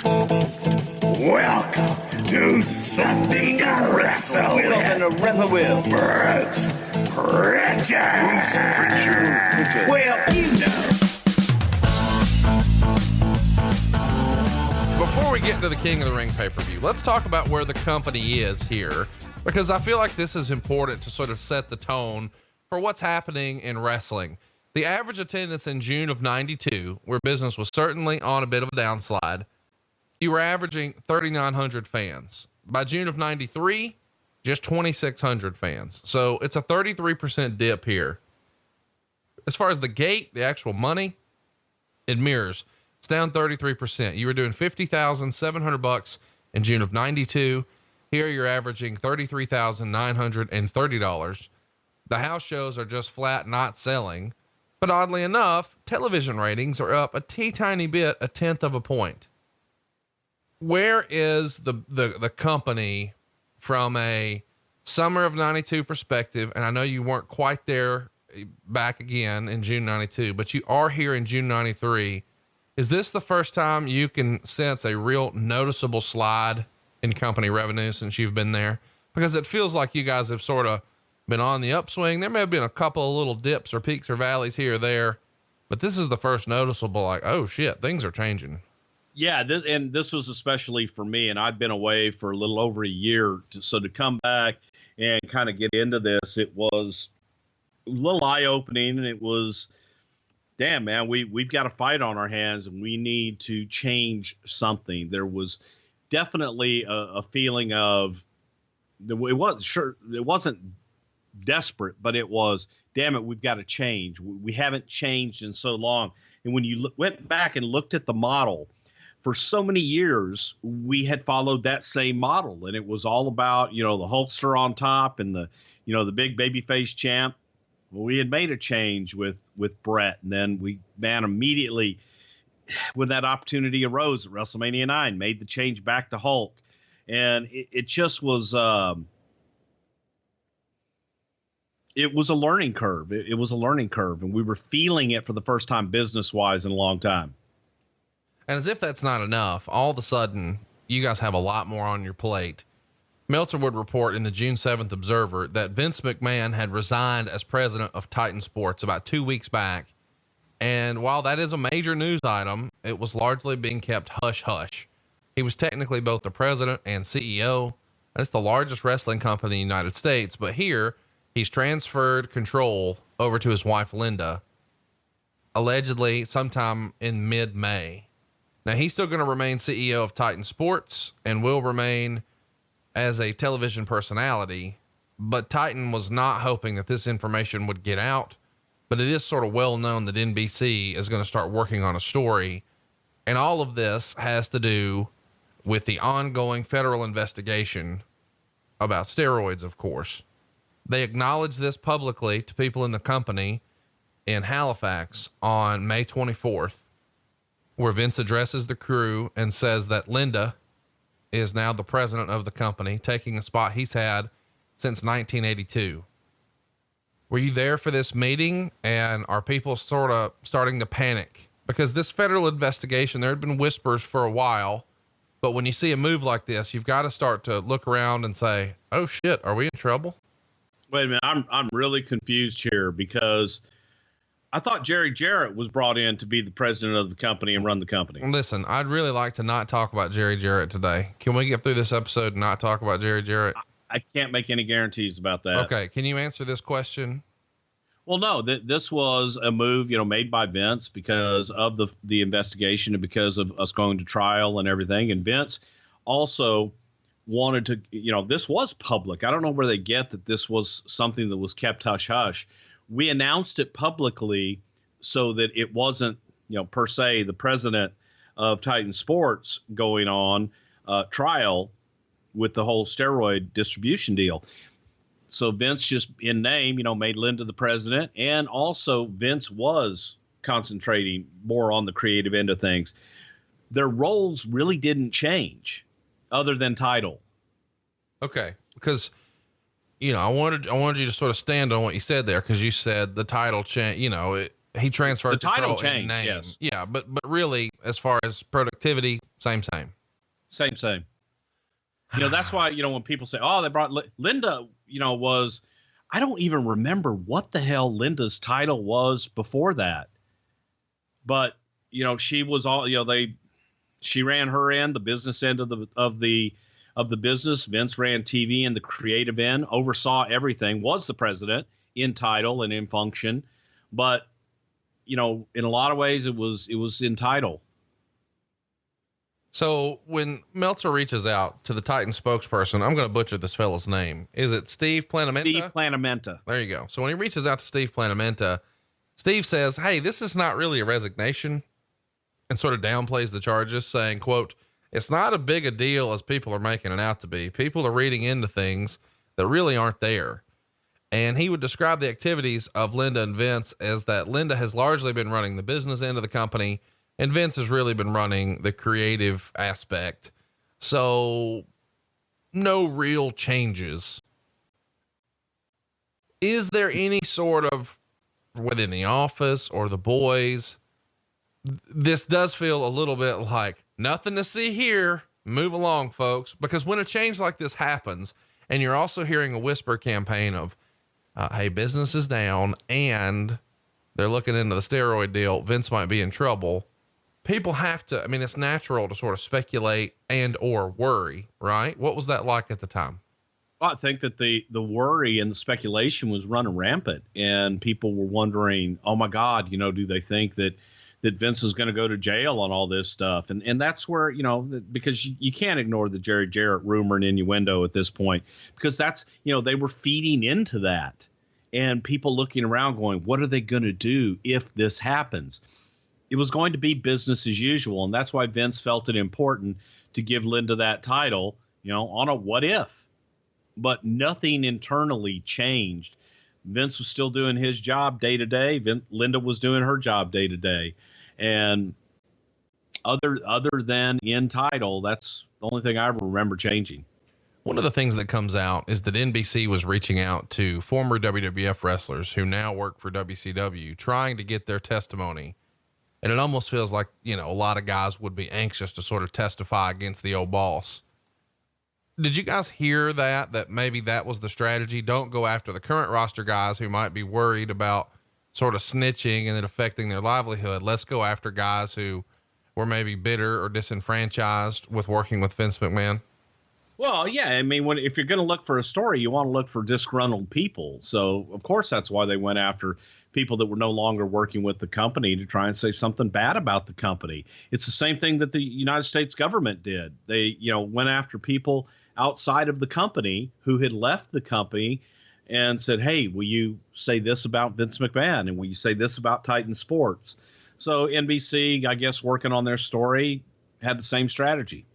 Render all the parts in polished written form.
Welcome to Something to Wrestle With. Welcome to Wrestle With. Bruce Prichard. Well, you know. Before we get into the King of the Ring pay-per-view, let's talk about where the company is here, because I feel like this is important to sort of set the tone for what's happening in wrestling. The average attendance in June of 92, where business was certainly on a bit of a downslide, you were averaging 3,900 fans. By June of 93, just 2,600 fans. So it's a 33% dip here. As far as the gate, the actual money, it mirrors. It's down 33%. You were doing $50,700 in June of 92. Here you're averaging $33,930. The house shows are just flat, not selling. But oddly enough, television ratings are up a teeny bit, a tenth of a point. Where is the company from a summer of 92 perspective? And I know you weren't quite there back again in June 92, but you are here in June 93. Is this the first time you can sense a real noticeable slide in company revenue since you've been there? Because it feels like you guys have sort of been on the upswing. There may have been a couple of little dips or peaks or valleys here or there, but this is the first noticeable, like, oh shit, things are changing. Yeah, this was especially for me, and I've been away for a little over a year. So to come back and kind of get into this, it was a little eye-opening, and it was, damn, man, we've got a fight on our hands, and we need to change something. There was definitely a feeling of, it wasn't desperate, but it was, damn it, we've got to change. We haven't changed in so long. And when you went back and looked at the model, for so many years, we had followed that same model, and it was all about, the Hulkster on top and the big babyface champ. Well, we had made a change with Brett, and then we immediately, when that opportunity arose at WrestleMania 9, made the change back to Hulk. And it just was, it was a learning curve. It was a learning curve, and we were feeling it for the first time business-wise in a long time. And as if that's not enough, all of a sudden, you guys have a lot more on your plate. Meltzer would report in the June 7th Observer that Vince McMahon had resigned as president of Titan Sports about 2 weeks back. And while that is a major news item, it was largely being kept hush-hush. He was technically both the president and CEO. And it's the largest wrestling company in the United States. But here, he's transferred control over to his wife, Linda, allegedly sometime in mid-May. Now, he's still going to remain CEO of Titan Sports and will remain as a television personality, but Titan was not hoping that this information would get out. But it is sort of well known that NBC is going to start working on a story. And all of this has to do with the ongoing federal investigation about steroids, of course. They acknowledged this publicly to people in the company in Halifax on May 24th. Where Vince addresses the crew and says that Linda is now the president of the company, taking a spot he's had since 1982. Were you there for this meeting? And are people sort of starting to panic? Because this federal investigation, there had been whispers for a while, but when you see a move like this, you've got to start to look around and say, oh shit, are we in trouble? Wait a minute. I'm really confused here because I thought Jerry Jarrett was brought in to be the president of the company and run the company. Listen, I'd really like to not talk about Jerry Jarrett today. Can we get through this episode and not talk about Jerry Jarrett? I can't make any guarantees about that. Okay. Can you answer this question? Well, no, this was a move, made by Vince because of the investigation and because of us going to trial and everything. And Vince also wanted to, this was public. I don't know where they get that this was something that was kept hush hush. We announced it publicly so that it wasn't, per se, the president of Titan Sports going on trial with the whole steroid distribution deal. So Vince just in name, made Linda the president. And also Vince was concentrating more on the creative end of things. Their roles really didn't change other than title. Okay. Because I wanted you to sort of stand on what you said there, because you said the title change, he transferred the title control in change. name. Yes. Yeah. But really, as far as productivity, same. Same. That's why, when people say, oh, they brought Linda, I don't even remember what the hell Linda's title was before that. But, she was all, she ran her end, the business end of the business. Vince ran TV and the creative end, oversaw everything, was the president in title and in function. But, in a lot of ways it was in title. So when Meltzer reaches out to the Titan spokesperson, I'm going to butcher this fellow's name. Is it Steve Planamenta? Steve Planamenta. There you go. So when he reaches out to Steve Planamenta, Steve says, hey, this is not really a resignation, and sort of downplays the charges, saying, quote, it's not a big a deal as people are making it out to be. People are reading into things that really aren't there. And he would describe the activities of Linda and Vince as that Linda has largely been running the business end of the company, and Vince has really been running the creative aspect. So no real changes. Is there any sort of, within the office or the boys, this does feel a little bit like nothing to see here. Move along, folks. Because when a change like this happens, and you're also hearing a whisper campaign of, hey, business is down and they're looking into the steroid deal, Vince might be in trouble. People have to, it's natural to sort of speculate and or worry, right? What was that like at the time? Well, I think that the worry and the speculation was running rampant, and people were wondering, oh my God, do they think that Vince is going to go to jail on all this stuff? And that's where, because you can't ignore the Jerry Jarrett rumor and innuendo at this point, because that's, they were feeding into that, and people looking around going, what are they going to do if this happens? It was going to be business as usual. And that's why Vince felt it important to give Linda that title, on a what if. But nothing internally changed. Vince was still doing his job day to day. Linda was doing her job day to day. And other than in title, that's the only thing I ever remember changing. One of the things that comes out is that NBC was reaching out to former WWF wrestlers who now work for WCW, trying to get their testimony. And it almost feels like, a lot of guys would be anxious to sort of testify against the old boss. Did you guys hear that maybe that was the strategy? Don't go after the current roster guys who might be worried about sort of snitching and it affecting their livelihood. Let's go after guys who were maybe bitter or disenfranchised with working with Vince McMahon. Well, yeah. If you're going to look for a story, you want to look for disgruntled people. So of course, that's why they went after people that were no longer working with the company to try and say something bad about the company. It's the same thing that the United States government did. They, went after people outside of the company who had left the company and said, hey, will you say this about Vince McMahon? And will you say this about Titan Sports? So NBC, I guess, working on their story, had the same strategy.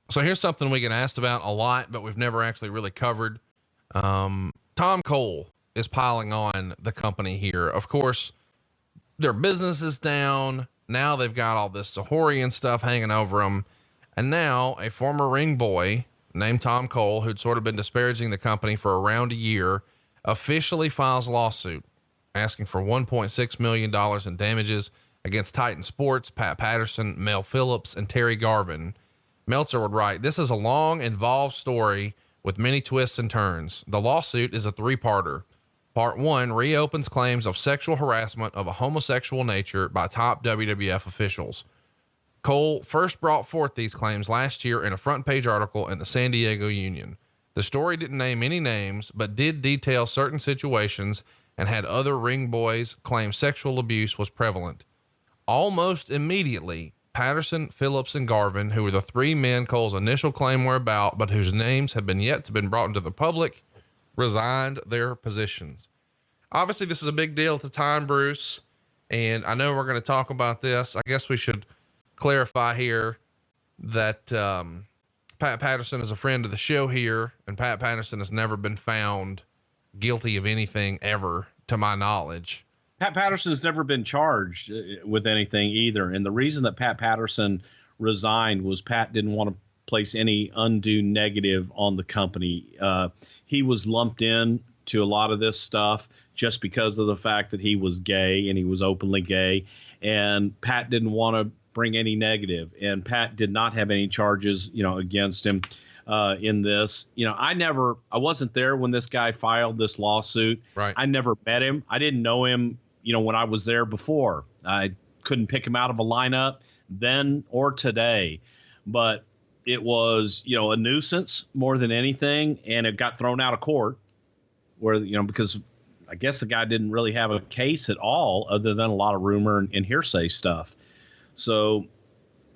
So here's something we get asked about a lot, but we've never actually really covered. Tom Cole is piling on the company here. Of course, their business is down. Now they've got all this Sahorian stuff hanging over them. And now a former ring boy named Tom Cole, who'd sort of been disparaging the company for around a year, officially files a lawsuit asking for $1.6 million in damages against Titan Sports, Pat Patterson, Mel Phillips, and Terry Garvin. Meltzer would write, this is a long, involved story with many twists and turns. The lawsuit is a three-parter. Part 1 reopens claims of sexual harassment of a homosexual nature by top WWF officials. Cole first brought forth these claims last year in a front page article in the San Diego Union. The story didn't name any names, but did detail certain situations and had other ring boys claim sexual abuse was prevalent. Almost immediately, Patterson, Phillips, and Garvin, who were the three men Cole's initial claim were about, but whose names have been yet to been brought into the public, resigned their positions. Obviously, this is a big deal at the time, Bruce, and I know we're going to talk about this. I guess we should clarify here that Pat Patterson is a friend of the show here, and Pat Patterson has never been found guilty of anything ever, to my knowledge. Pat Patterson has never been charged with anything either. And the reason that Pat Patterson resigned was Pat didn't want to place any undue negative on the company. He was lumped in to a lot of this stuff just because of the fact that he was gay and he was openly gay. And Pat didn't want to bring any negative, and Pat did not have any charges, against him in this. I wasn't there when this guy filed this lawsuit. Right. I never met him. I didn't know him, when I was there before. I couldn't pick him out of a lineup then or today, but it was, a nuisance more than anything. And it got thrown out of court where, because I guess the guy didn't really have a case at all other than a lot of rumor and hearsay stuff. So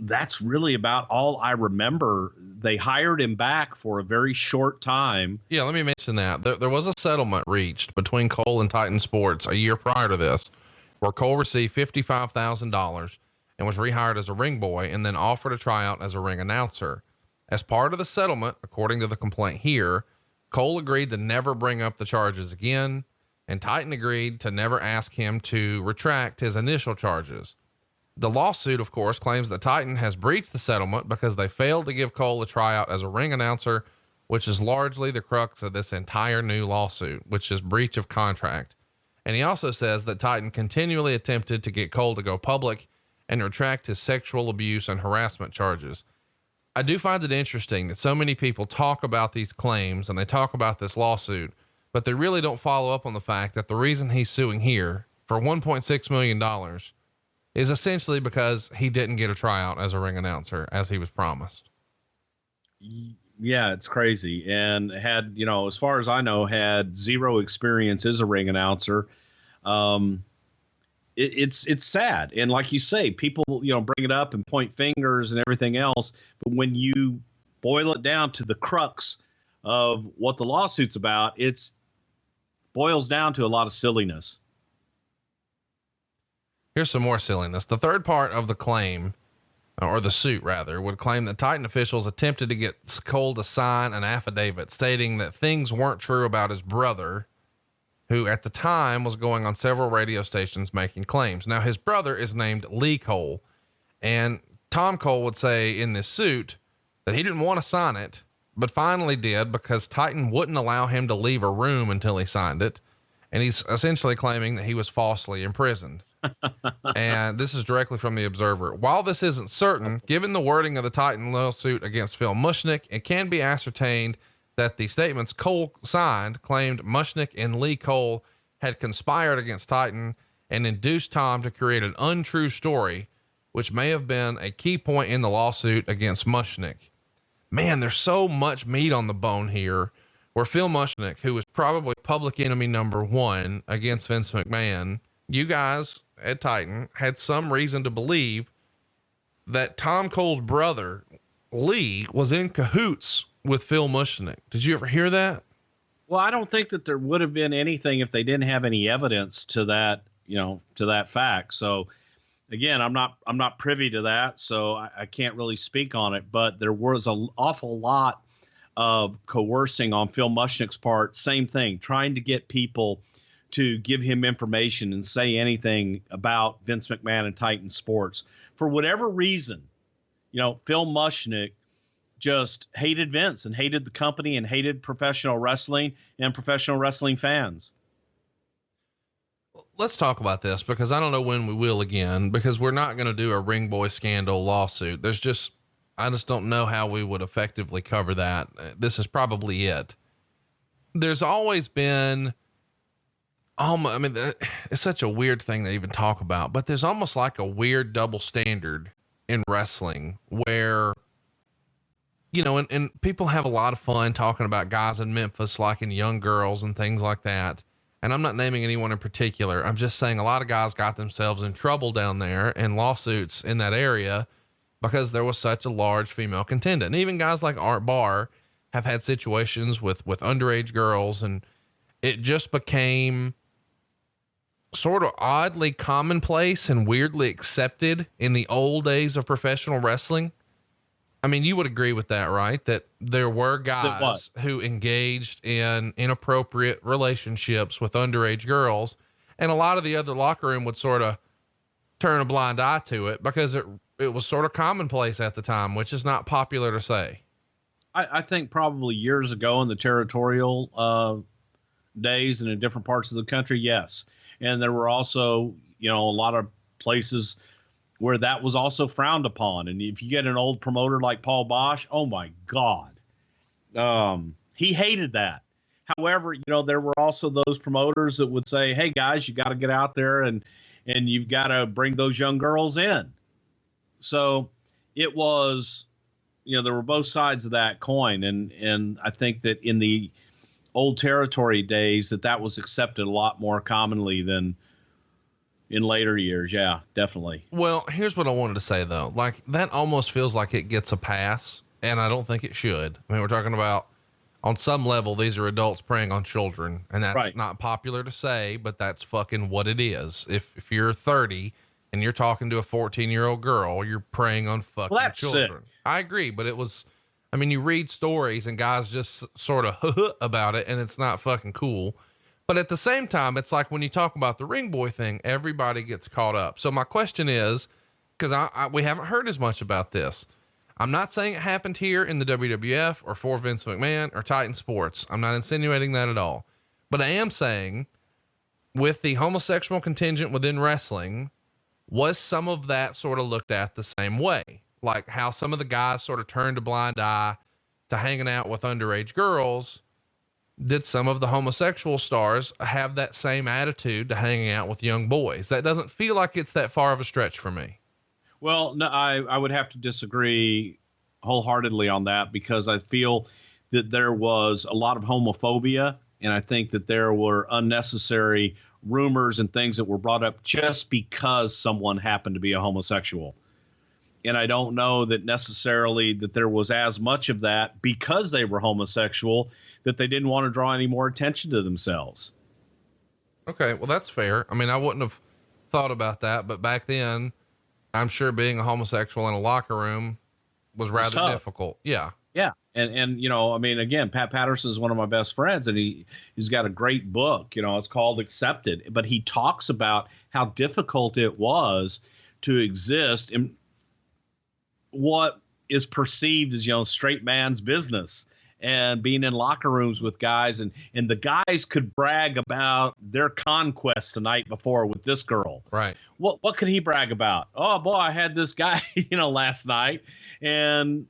that's really about all I remember. They hired him back for a very short time. Yeah, let me mention that. There was a settlement reached between Cole and Titan Sports a year prior to this, where Cole received $55,000 and was rehired as a ring boy and then offered a tryout as a ring announcer. As part of the settlement, according to the complaint here, Cole agreed to never bring up the charges again, and Titan agreed to never ask him to retract his initial charges. The lawsuit, of course, claims that Titan has breached the settlement because they failed to give Cole a tryout as a ring announcer, which is largely the crux of this entire new lawsuit, which is breach of contract. And he also says that Titan continually attempted to get Cole to go public and retract his sexual abuse and harassment charges. I do find it interesting that so many people talk about these claims and they talk about this lawsuit, but they really don't follow up on the fact that the reason he's suing here for $1.6 million is essentially because he didn't get a tryout as a ring announcer as he was promised. Yeah, it's crazy. And had, as far as I know, had zero experience as a ring announcer. It's sad. And like you say, people, bring it up and point fingers and everything else. But when you boil it down to the crux of what the lawsuit's about, it's boils down to a lot of silliness. Here's some more silliness. The third part of the claim, or the suit rather, would claim that Titan officials attempted to get Cole to sign an affidavit stating that things weren't true about his brother, who at the time was going on several radio stations making claims. Now his brother is named Lee Cole, and Tom Cole would say in this suit that he didn't want to sign it, but finally did because Titan wouldn't allow him to leave a room until he signed it. And he's essentially claiming that he was falsely imprisoned. And this is directly from the Observer. While this isn't certain, given the wording of the Titan lawsuit against Phil Mushnick, it can be ascertained that the statements Cole signed claimed Mushnick and Lee Cole had conspired against Titan and induced Tom to create an untrue story, which may have been a key point in the lawsuit against Mushnick. Man, there's so much meat on the bone here, where Phil Mushnick, who was probably public enemy number one against Vince McMahon, you guys at Titan had some reason to believe that Tom Cole's brother, Lee, was in cahoots with Phil Mushnick. Did you ever hear that? Well, I don't think that there would have been anything if they didn't have any evidence to that, to that fact. So again, I'm not privy to that, so I can't really speak on it, but there was an awful lot of coercing on Phil Mushnick's part. Same thing, trying to get people to give him information and say anything about Vince McMahon and Titan Sports. For whatever reason, Phil Mushnick just hated Vince and hated the company and hated professional wrestling and professional wrestling fans. Let's talk about this, because I don't know when we will again, because we're not going to do a ring boy scandal lawsuit. I just don't know how we would effectively cover that. This is probably it. There's always been, it's such a weird thing to even talk about, but there's almost like a weird double standard in wrestling where, and people have a lot of fun talking about guys in Memphis liking young girls and things like that. And I'm not naming anyone in particular. I'm just saying a lot of guys got themselves in trouble down there and lawsuits in that area because there was such a large female contingent. And even guys like Art Barr have had situations with underage girls, and it just became sort of oddly commonplace and weirdly accepted in the old days of professional wrestling. I mean, you would agree with that, right? That there were guys who engaged in inappropriate relationships with underage girls, and a lot of the other locker room would sort of turn a blind eye to it because it was sort of commonplace at the time, which is not popular to say. I think probably years ago in the territorial days and in different parts of the country, yes. And there were also, a lot of places where that was also frowned upon. And if you get an old promoter like Paul Bosch, oh my God, he hated that. However, there were also those promoters that would say, hey guys, you got to get out there and you've got to bring those young girls in. So it was, there were both sides of that coin. And I think that in the old territory days that was accepted a lot more commonly than in later years. Yeah, definitely. Well, here's what I wanted to say though. Like that almost feels like it gets a pass, and I don't think it should. I mean, we're talking about on some level, these are adults preying on children, and that's right. Not popular to say, but that's fucking what it is. If you're 30 and you're talking to a 14-year-old girl, you're preying on fucking children. Sick. I agree, but you read stories and guys just sort of about it, and it's not fucking cool. But at the same time, it's like when you talk about the ring boy thing, everybody gets caught up. So my question is, because we haven't heard as much about this. I'm not saying it happened here in the WWF or for Vince McMahon or Titan Sports. I'm not insinuating that at all. But I am saying with the homosexual contingent within wrestling, was some of that sort of looked at the same way? Like how some of the guys sort of turned a blind eye to hanging out with underage girls. Did some of the homosexual stars have that same attitude to hanging out with young boys? That doesn't feel like it's that far of a stretch for me. Well, no, I would have to disagree wholeheartedly on that, because I feel that there was a lot of homophobia, and I think that there were unnecessary rumors and things that were brought up just because someone happened to be a homosexual. And I don't know that necessarily that there was as much of that because they were homosexual that they didn't want to draw any more attention to themselves. Okay. Well, that's fair. I mean, I wouldn't have thought about that, but back then I'm sure being a homosexual in a locker room was rather difficult. Yeah. Yeah. And, again, Pat Patterson is one of my best friends, and he's got a great book, it's called Accepted, but he talks about how difficult it was to exist in what is perceived as, straight man's business, and being in locker rooms with guys, and the guys could brag about their conquest the night before with this girl. Right. What could he brag about? Oh boy, I had this guy, last night. And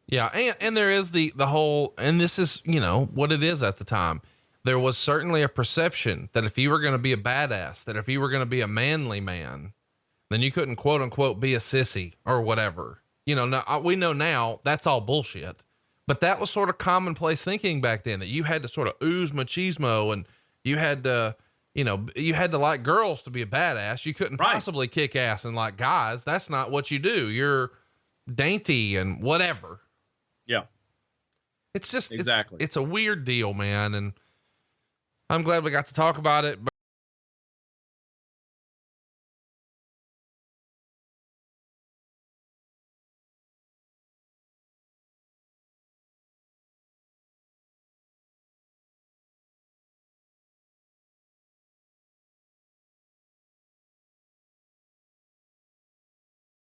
yeah. And there is the whole, and this is, what it is at the time. There was certainly a perception that if you were going to be a badass, that if you were going to be a manly man, then you couldn't quote unquote be a sissy or whatever. Now we know now that's all bullshit, but that was sort of commonplace thinking back then, that you had to sort of ooze machismo, and you had to, you had to like girls to be a badass. You couldn't possibly kick ass and like guys. That's not what you do. You're dainty and whatever. Yeah. It's just, exactly. It's a weird deal, man. And I'm glad we got to talk about it.